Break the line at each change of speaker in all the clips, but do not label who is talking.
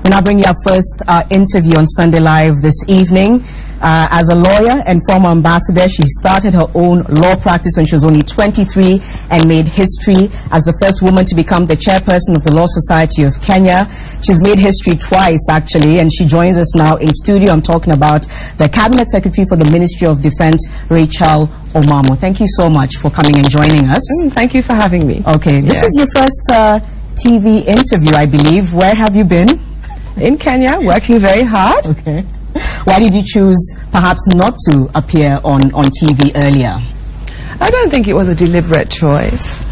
We now bring you our first interview on Sunday Live this evening. As a lawyer and former ambassador, she started her own law practice when she was only 23 and made history as the first woman to become the chairperson of the Law Society of Kenya. She's made history twice, actually, and she joins us now in studio. I'm talking about the Cabinet Secretary for the Ministry of Defense, Rachael Omamo. Thank you so much for coming and joining us.
Thank you for having me.
Okay, this is your first TV interview, I believe. Where have you been?
In Kenya, working very hard.
Okay. Why did you choose perhaps not to appear on TV earlier?
I don't think it was a deliberate choice.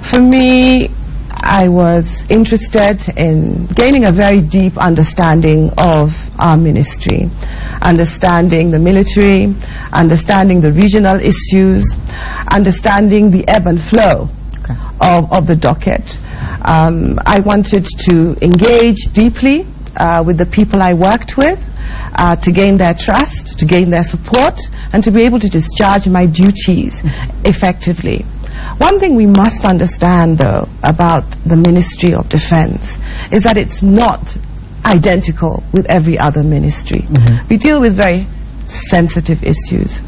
For me, I was interested in gaining a very deep understanding of our ministry, understanding the military, understanding the regional issues, understanding the ebb and flow of the docket. I wanted to engage deeply with the people I worked with, to gain their trust, to gain their support, and to be able to discharge my duties effectively. One thing we must understand, though, about the Ministry of Defense is that it's not identical with every other ministry. We deal with very sensitive issues,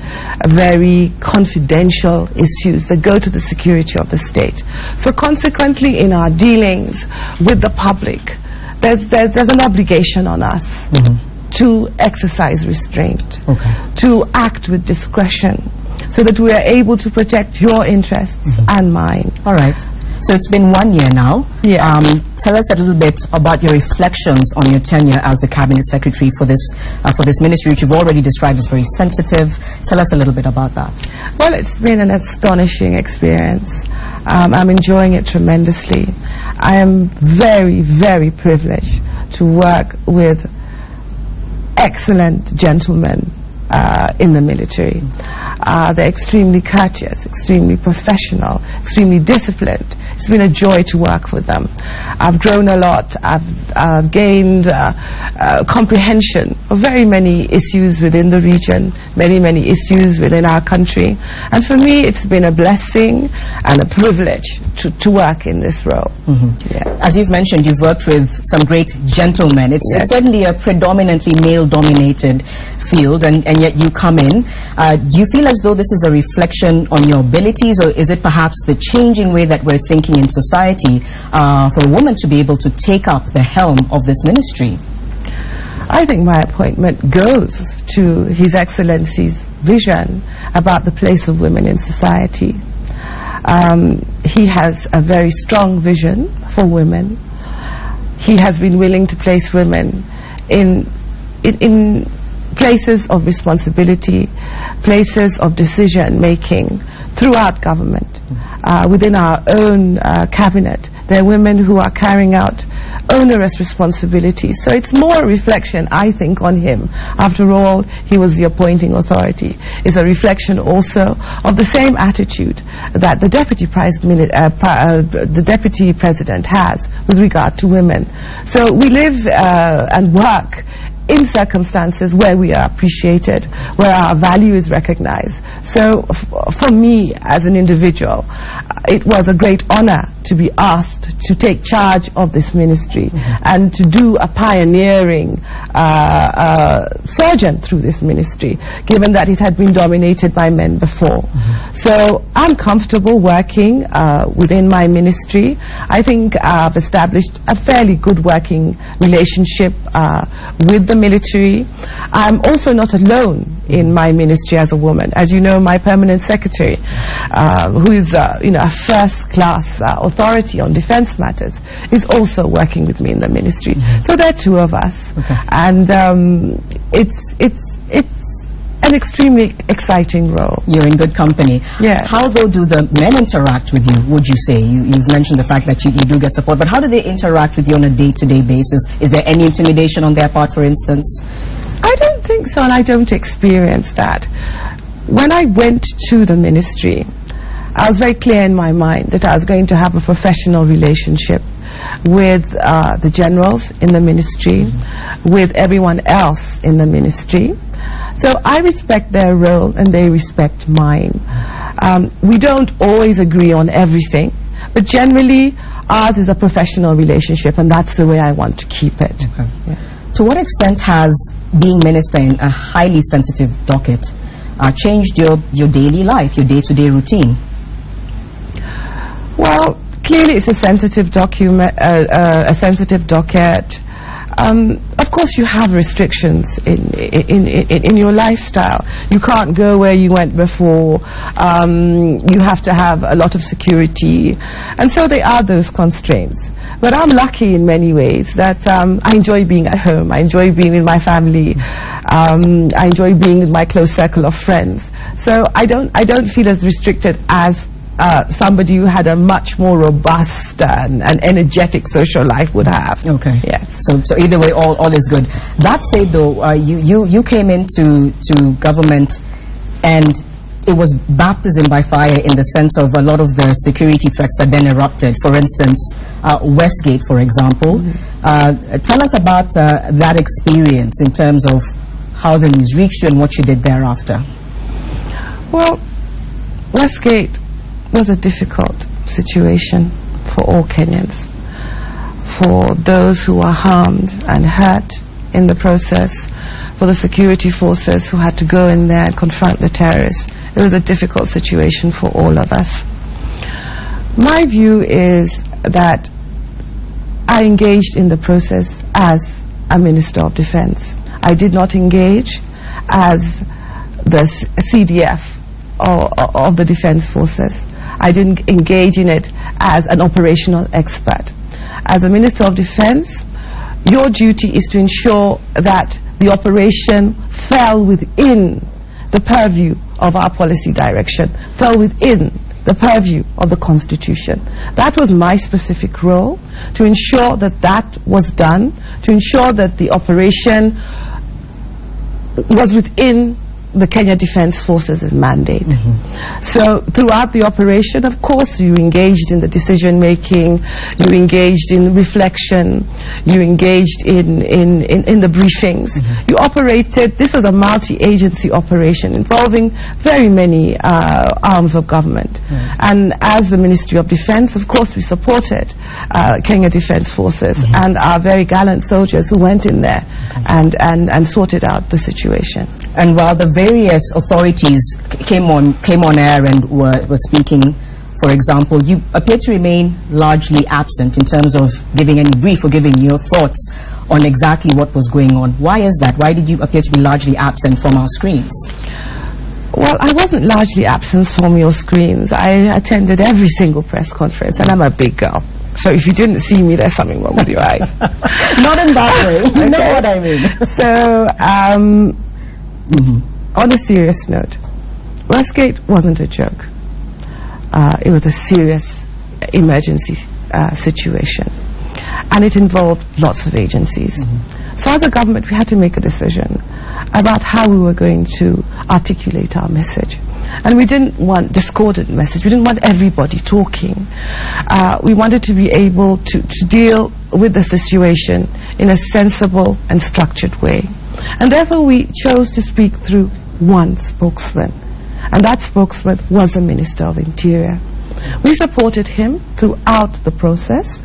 very confidential issues that go to the security of the state. So consequently, in our dealings with the public, there's an obligation on us to exercise restraint, to act with discretion, so that we are able to protect your interests and mine.
All right. So it's been 1 year now.
Yeah.
Tell us a little bit about your reflections on your tenure as the Cabinet Secretary for this ministry, which you've already described as very sensitive. Tell us a little bit about that.
Well, it's been an astonishing experience. I'm enjoying it tremendously. I am very, very privileged to work with excellent gentlemen in the military. They're extremely courteous, extremely professional, extremely disciplined. It's been a joy to work with them. I've grown a lot. I've gained comprehension of very many issues within the region, many issues within our country. And for me, it's been a blessing and a privilege to work in this role. Yeah.
As you've mentioned, you've worked with some great gentlemen. It's certainly a predominantly male-dominated field, and yet you come in. Do you feel as though this is a reflection on your abilities, or is it perhaps the changing way that we're thinking in society for a woman to be able to take up the helm of this ministry?
I think my appointment goes to His Excellency's vision about the place of women in society. He has a very strong vision for women. He has been willing to place women in places of responsibility, places of decision making throughout government. Within our own cabinet, there are women who are carrying out onerous responsibilities. So it's more a reflection, I think, on him. After all, he was the appointing authority. It's a reflection also of the same attitude that the deputy president has with regard to women. So we live and work in circumstances where we are appreciated, where our value is recognized. So for me as an individual, it was a great honor to be asked to take charge of this ministry and to do a pioneering surgeon through this ministry, given that it had been dominated by men before. So I'm comfortable working within my ministry. I think I've established a fairly good working relationship with the military. I'm also not alone in my ministry as a woman. As you know, my permanent secretary, who is a first-class authority on defense matters, is also working with me in the ministry. So there are two of us, and it's an extremely exciting role.
You're in good company.
Yeah.
How, though, do the men interact with you, would you say? You've mentioned the fact that you do get support, but how do they interact with you on a day-to-day basis? Is there any intimidation on their part, for instance?
I don't think so, and I don't experience that. When I went to the ministry, I was very clear in my mind that I was going to have a professional relationship with the generals in the ministry, with everyone else in the ministry. So I respect their role and they respect mine. We don't always agree on everything, but generally ours is a professional relationship, and that's the way I want to keep it.
Okay.
Yeah.
To what extent has being minister in a highly sensitive docket changed your daily life, your day-to-day routine?
Well, clearly it's a sensitive document, a sensitive docket. Of course, you have restrictions in your lifestyle. You can't go where you went before. You have to have a lot of security, and so there are those constraints. But I'm lucky in many ways that I enjoy being at home. I enjoy being with my family. I enjoy being with my close circle of friends. So I don't feel as restricted as somebody who had a much more robust and energetic social life would have.
Okay.
Yes.
So either way, all is good. That said, though, you came into government, and it was baptism by fire in the sense of a lot of the security threats that then erupted. For instance, Westgate, for example. Tell us about that experience in terms of how the news reached you and what you did thereafter.
Well, Westgate was a difficult situation for all Kenyans, for those who were harmed and hurt in the process, for the security forces who had to go in there and confront the terrorists. It was a difficult situation for all of us. My view is that I engaged in the process as a Minister of Defense. I did not engage as the CDF of the Defense Forces. I didn't engage in it as an operational expert. As a Minister of Defense, your duty is to ensure that the operation fell within the purview of our policy direction, fell within the purview of the Constitution. That was my specific role, to ensure that that was done, to ensure that the operation was within the Kenya Defense Forces' mandate. So throughout the operation, of course, you engaged in the decision making, you engaged in reflection, you engaged in the briefings. You operated, this was a multi-agency operation involving very many arms of government. And as the Ministry of Defense, of course, we supported Kenya Defense Forces and our very gallant soldiers who went in there and sorted out the situation.
And while the various authorities came on air and were speaking, for example, you appear to remain largely absent in terms of giving any brief or giving your thoughts on exactly what was going on. Why is that? Why did you appear to be largely absent from our screens?
Well, I wasn't largely absent from your screens. I attended every single press conference, and I'm a big girl. So if you didn't see me, there's something wrong with your eyes.
Not in that way. You know what I mean.
So, on a serious note, Westgate wasn't a joke. It was a serious emergency situation, and it involved lots of agencies. So as a government, we had to make a decision about how we were going to articulate our message. And we didn't want discordant message. We didn't want everybody talking. We wanted to be able to deal with the situation in a sensible and structured way. And therefore we chose to speak through one spokesman. And that spokesman was the Minister of Interior. We supported him throughout the process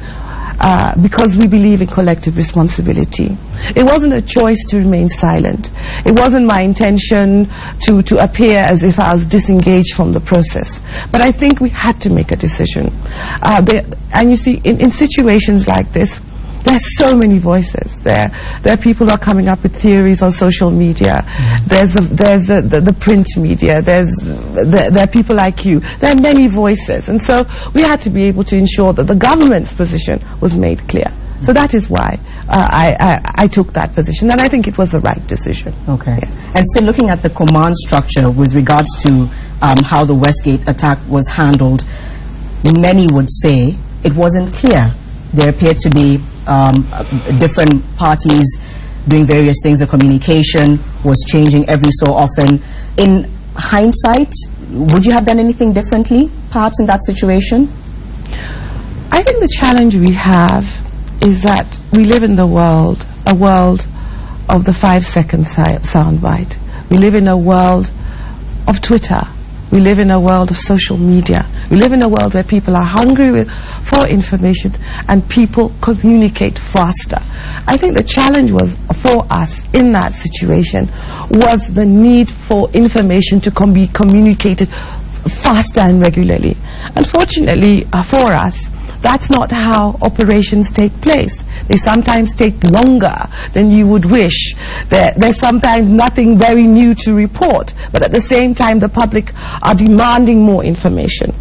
because we believe in collective responsibility. It wasn't a choice to remain silent. It wasn't my intention to appear as if I was disengaged from the process. But I think we had to make a decision. And you see, in situations like this, there's so many voices. There are people who are coming up with theories on social media. There's the print media. There are people like you. There are many voices. And so we had to be able to ensure that the government's position was made clear. So that is why I took that position. And I think it was the right decision.
Okay.
Yes.
And still looking at the command structure with regards to how the Westgate attack was handled, many would say it wasn't clear. There appeared to be different parties doing various things. The communication was changing every so often. In hindsight, would you have done anything differently, perhaps, in that situation?
I think the challenge we have is that we live in a world of the 5-second soundbite. We live in a world of Twitter, We live in a world of social media. We live in a world where people are hungry for information and people communicate faster. I think the challenge was for us in that situation was the need for information to be communicated faster and regularly. Unfortunately for us, that's not how operations take place. They sometimes take longer than you would wish. There's sometimes nothing very new to report, but at the same time the public are demanding more information.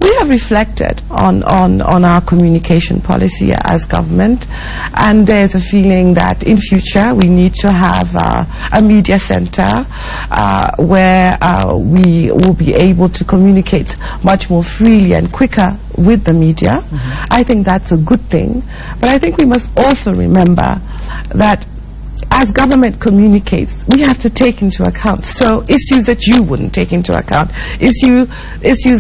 We have reflected on our communication policy as government, and there's a feeling that in future we need to have a media center where we will be able to communicate much more freely and quicker with the media. I think that's a good thing, but I think we must also remember that as government communicates, we have to take into account issues that you wouldn't take into account, issues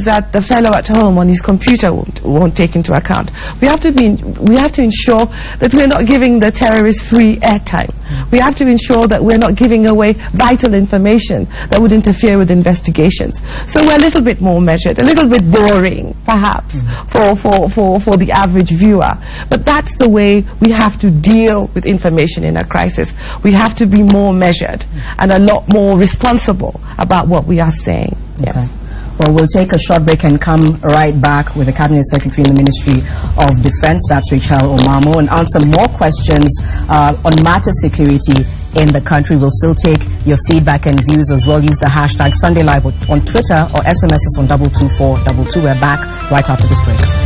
that the fellow at home on his computer won't take into account. We have to ensure that we're not giving the terrorists free airtime. We have to ensure that we're not giving away vital information that would interfere with investigations. So we're a little bit more measured, a little bit boring, perhaps, for the average viewer. But that's the way we have to deal with information in a crisis. We have to be more measured and a lot more responsible about what we are saying.
Okay.
Yes.
Well, we'll take a short break and come right back with the Cabinet Secretary in the Ministry of Defense, that's Rachael Omamo, and answer more questions on matter security in the country. We'll still take your feedback and views as well. Use the hashtag Sunday Live on Twitter or SMS us on 22422. We're back right after this break.